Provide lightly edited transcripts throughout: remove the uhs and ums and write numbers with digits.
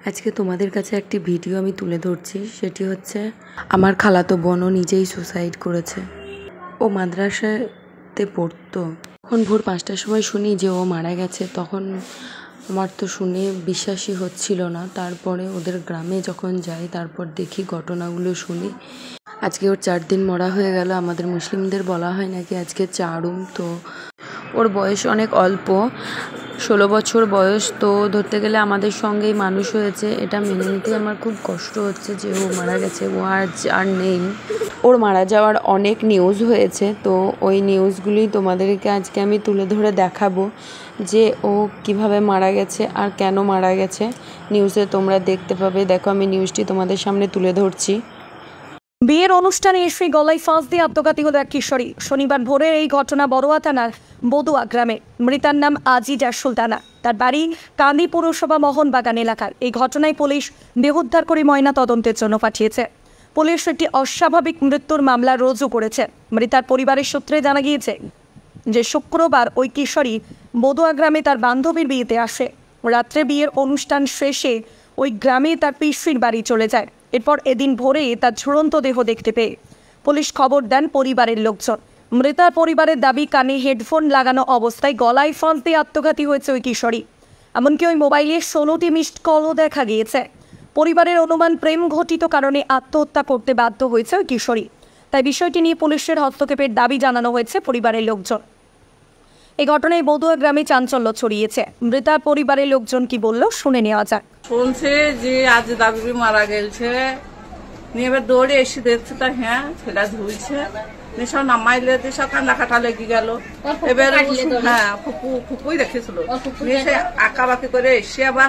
আজকে তোমাদের কাছে একটি ভিডিও আমি তুলে ধরছি, সেটি হচ্ছে আমার খালাতো বোনও নিজেই সুসাইড করেছে। ও মাদ্রাসাতে পড়তো। তখন ভোর 5টার সময় শুনি যে ও মারা গেছে। তখন আমার তো শুনে বিশ্বাসই হচ্ছিল না। তারপরে ওদের গ্রামে যখন যাই, তারপর দেখি ঘটনাগুলো শুনি। আজকে ওর 4 দিন মরা হয়ে গেল। আমাদের মুসলিমদের বলা হয় নাকি আজকে চারুম। তো ওর বয়স অনেক অল্প, 16 বছর বয়স। তো ধরতে গেলে আমাদের সঙ্গেই মানুষ হয়েছে। এটা মেনে নিতে আমার খুব কষ্ট হচ্ছে যে ও মারা গেছে, ও আর নেই। ওর মারা যাওয়ার অনেক নিউজ হয়েছে, তো ওই নিউজগুলি তোমাদেরকে আজকে আমি তুলে ধরে দেখাবো যে ও কিভাবে মারা গেছে আর কেন মারা গেছে। নিউজে তোমরা দেখতে পাবে। দেখো, আমি নিউজটি তোমাদের সামনে তুলে ধরছি। বিয়ের অনুষ্ঠানে এসে গলায় ফাঁস দিয়ে আত্মঘাতী হলো এক কিশোরী। শনিবার ভোরের এই ঘটনা বড়ুয়া থানার বদুয়া গ্রামে। মৃতার নাম আজিজা সুলতানা। তার বাড়ি কান্দি পৌরসভা মোহনবাগান এলাকার। এই ঘটনায় পুলিশ দেহ উদ্ধার করে ময়না তদন্তের জন্য পাঠিয়েছে। পুলিশ একটি অস্বাভাবিক মৃত্যুর মামলা রুজু করেছে। মৃতার পরিবারের সূত্রে জানা গিয়েছে যে শুক্রবার ওই কিশোরী বদুয়া গ্রামে তার বান্ধবীর বিয়েতে আসে। রাত্রে বিয়ের অনুষ্ঠান শেষে ওই গ্রামে তার পিসির বাড়ি চলে যায়। এরপর এদিন ভোরে তার ঝুলন্ত দেহ দেখতে পেয়ে পুলিশ খবর দেন পরিবারের লোকজন। মৃতার পরিবারের দাবি, কানে হেডফোন লাগানো অবস্থায় গলায় ফাঁস দিয়ে আত্মঘাতী হয়েছে ওই কিশোরী। এমনকি ওই মোবাইলে 16টি মিসড কলও দেখা গিয়েছে। পরিবারের অনুমান, প্রেম ঘটিত কারণে আত্মহত্যা করতে বাধ্য হয়েছে ওই কিশোরী। তাই বিষয়টি নিয়ে পুলিশের হস্তক্ষেপের দাবি জানানো হয়েছে পরিবারের লোকজন। এই ঘটনায় বদুয়া গ্রামে চাঞ্চল্য ছড়িয়েছে। মৃতার পরিবারের লোকজন কি বলল শুনে নেওয়া যাক। শুনছে যে আজ দাবি মারা গেছে, নিয়ে এবার দৌড়ে এসে দেখছে তা হ্যাঁ ছেলে ঝুলছে। সব নামাইলে সব কান্দা কাটা লেগে গেল। এবার হ্যাঁ ফুপুই দেখেছিল। নিয়ে সে আঁকা বাকি করে এসে আবার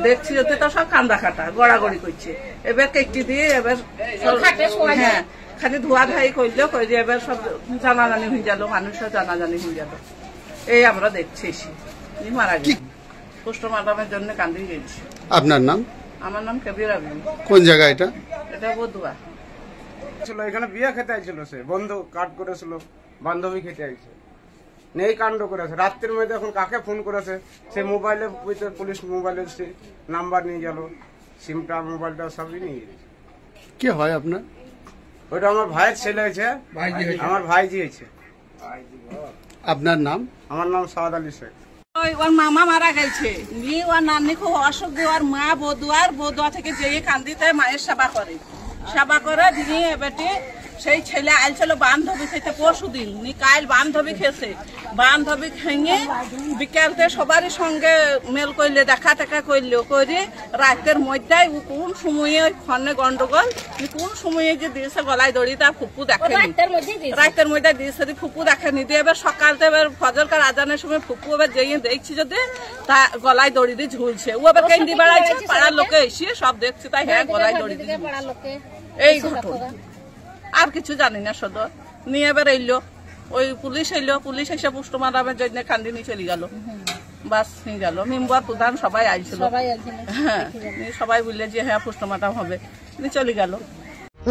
দেখছি যাতে তো সব কান্দা কাটা গড়াগড়ি করছে। এবার কেকটি দিয়ে এবার হ্যাঁ খালি ধোয়া ধাই করলো, করে এবার সব জানাজানি হয়ে গেল, মানুষও জানাজানি হয়ে গেল। এই আমরা দেখছি এসে মারা গেছে। পোস্টমর্টমের জন্য কান্দি গেছি। আপনার নাম? আমার নাম কবির আবি। কোন জায়গা এটা? এটা বদুয়া ছিল। এখানে বিয়ে খেতে আইছিল, সে বন্ধু কাট করেছিল, বান্ধবী খেতে আইছে, নেই কাণ্ড করেছে। রাত্রির মধ্যে এখন কাকে ফোন করেছে, সে মোবাইলে পুলিশ মোবাইলে নাম্বার নিয়ে গেল, সিমটা মোবাইলটা সবই নিয়ে গেছে। কে হয় আপনার? ওইটা আমার ভাইয়ের ছেলে হয়েছে, আমার ভাইজি হয়েছে। আপনার নাম? আমার নাম সাদ আলী শেখ। ওর মামা মারা গেছে, নিয়ে ওর নানি খুব অসুখ দিয়ে ওর মা বদুয়া থেকে যেয়ে কান্দিতে মায়ের সেবা করে নিয়ে বেটে সেই ছেলে আইছিল বান্ধবী খেতে পরশু দিন। কাল বান্ধবী খেয়েছে, বান্ধবী খেয়ে বিকেলতে সবারই সঙ্গে মেল করলে দেখা টেকা করলো, করে রাতের মধ্যে কোন সময়ে ফোনে গন্ডগোল, কোন সময়ে যে দিয়েছে গলায় দড়ি তার ফুপু দেখেনি, রাতের মধ্যে দিয়েছে ফুপু দেখেনি। দিয়ে এবার সকালতে এবার ফজরকার আজানের সময় ফুপু এবার যেয়ে দেখছি যদি তা গলায় দড়ি দিয়ে ঝুলছে। ও এবার কেন্দি বেড়াইছে, পাড়ার লোকে এসে সব দেখছে, তাই হ্যাঁ গলায় দড়ি দিয়ে এই ঘটনা। আর কিছু জানি না সদর। নিয়ে এবার এলো ওই পুলিশ এসে পোস্টমর্টমের জন্য কান্দি নিয়ে চলে গেল। বাস নিয়ে গেল, মেম্বার প্রধান সবাই আইছিল। হ্যাঁ সবাই বললে যে হ্যাঁ পোস্টমর্টম হবে, নিয়ে চলে গেল।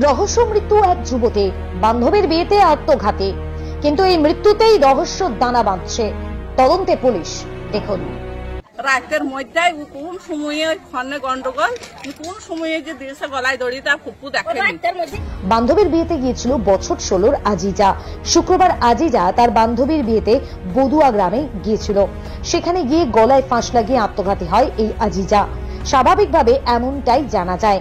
রহস্য মৃত্যু এক যুবতীর, বান্ধবীর বিয়েতে আত্মঘাতী। কিন্তু এই মৃত্যুতেই রহস্য দানা বাঁধছে। তদন্তে পুলিশ। দেখুন, রাতের মধ্যে কোন সময়ে ফোনে গন্ডগোল, কোন সময়ে যে দিয়েছে গলায় দড়ি তার ফুপু দেখেনি। বান্ধবীর বিয়েতে গিয়েছিল বছর 16 আজিজা। শুক্রবার আজিজা তার বান্ধবীর বিয়েতে বদুয়া গ্রামে গিয়েছিল। সেখানে গিয়ে গলায় ফাঁস লাগিয়ে আত্মঘাতী হয় এই আজিজা। স্বাভাবিকভাবে এমনটাই জানা যায়।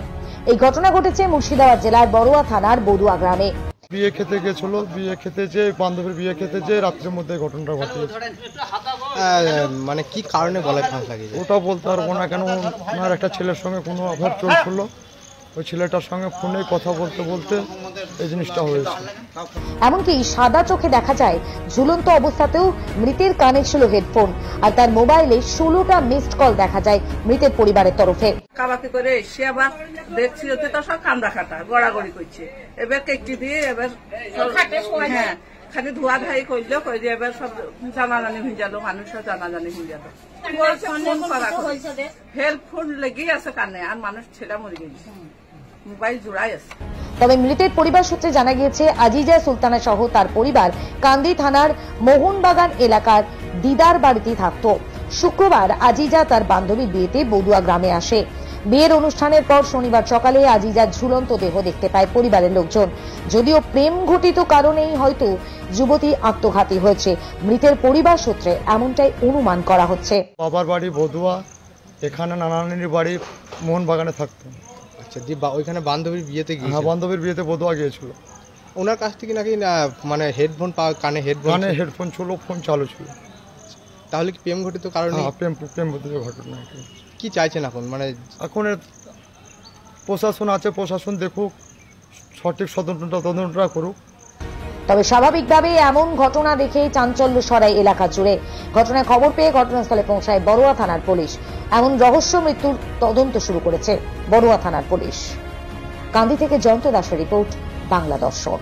এই ঘটনা ঘটেছে মুর্শিদাবাদ জেলার বড়ুয়া থানার বদুয়া গ্রামে। বিয়ে খেতে গেছিল, বিয়ে খেতে যে বান্ধবীর বিয়ে খেতে যে রাত্রের মধ্যে ঘটনাটা ঘটেছে। মানে কি কারণে গলায় ফাঁস লাগিয়েছে ওটা বলতে পারবো না, কেন ওনার একটা ছেলের সঙ্গে কোনো অভাব চলছিল, ওই ছেলেটার সঙ্গে ফোনে কথা বলতে বলতে এই জিনিসটা হয়েছে। এমনকি সাদা চোখে দেখা যায় ঝুলন্ত অবস্থাতেও মৃতের কানে ছিল হেডফোন, আর তার মোবাইলে 16টা মিসড কল দেখা যায় মৃতের পরিবারের তরফে। কাবাকি করে এসে আবার দেখছি যাতে তো সব কান্দা কাটা গড়াগড়ি করছে। এবার কেকটি দিয়ে এবার হ্যাঁ খালি ধোয়া ধাই করলো, করে এবার সব জানাজানি হয়ে গেল, মানুষও জানাজানি হয়ে গেল। হেল্পফুল লেগেই আছে কানে, আর মানুষ ছেলে মরে গেছে, মোবাইল জোড়াই আছে। তবে মৃতের পরিবার সূত্রে জানা গিয়েছে আজিজা সুলতানা সহ তার পরিবার কান্দি থানার মোহনবাগান এলাকার দিদার বাড়িতে থাকতো। শুক্রবার আজিজা তার বান্ধবীর বিয়েতে বদুয়া গ্রামে আসে। বিয়ের অনুষ্ঠানের পর শনিবার সকালে আজিজার ঝুলন্ত দেহ দেখতে পায় পরিবারের লোকজন। যদিও প্রেম ঘটিত কারণেই হয়তো যুবতী আত্মঘাতী হয়েছে, মৃতের পরিবার সূত্রে এমনটাই অনুমান করা হচ্ছে। বাবার বাড়ি বদুয়া, এখানে নানানির বাড়ি মোহনবাগানে থাকতো। আচ্ছা, যে ওইখানে বান্ধবীর বিয়েতে হ্যাঁ, গিয়েছে, বান্ধবীর বিয়েতে বদুয়া গিয়েছিল। ওনার কাছ থেকে নাকি মানে হেডফোন কানে হেডফোন ছিল, ফোন চালু ছিল। তাহলে কি প্রেম ঘটিত কারণে? প্রেম ঘটিত ঘটনা। কি চাইছেন এখন? মানে এখন প্রশাসন আছে, প্রশাসন দেখুক, সঠিক তদন্তটা করুক। তবে স্বাভাবিকভাবে এমন ঘটনা দেখে চাঞ্চল্য ছড়ায় এলাকা জুড়ে। ঘটনায় খবর পেয়ে ঘটনাস্থলে পৌঁছায় বড়ুয়া থানার পুলিশ। এমন রহস্য মৃত্যুর তদন্ত শুরু করেছে বড়ুয়া থানার পুলিশ। কান্দি থেকে জয়ন্ত দাসের রিপোর্ট, বাংলা দর্শন।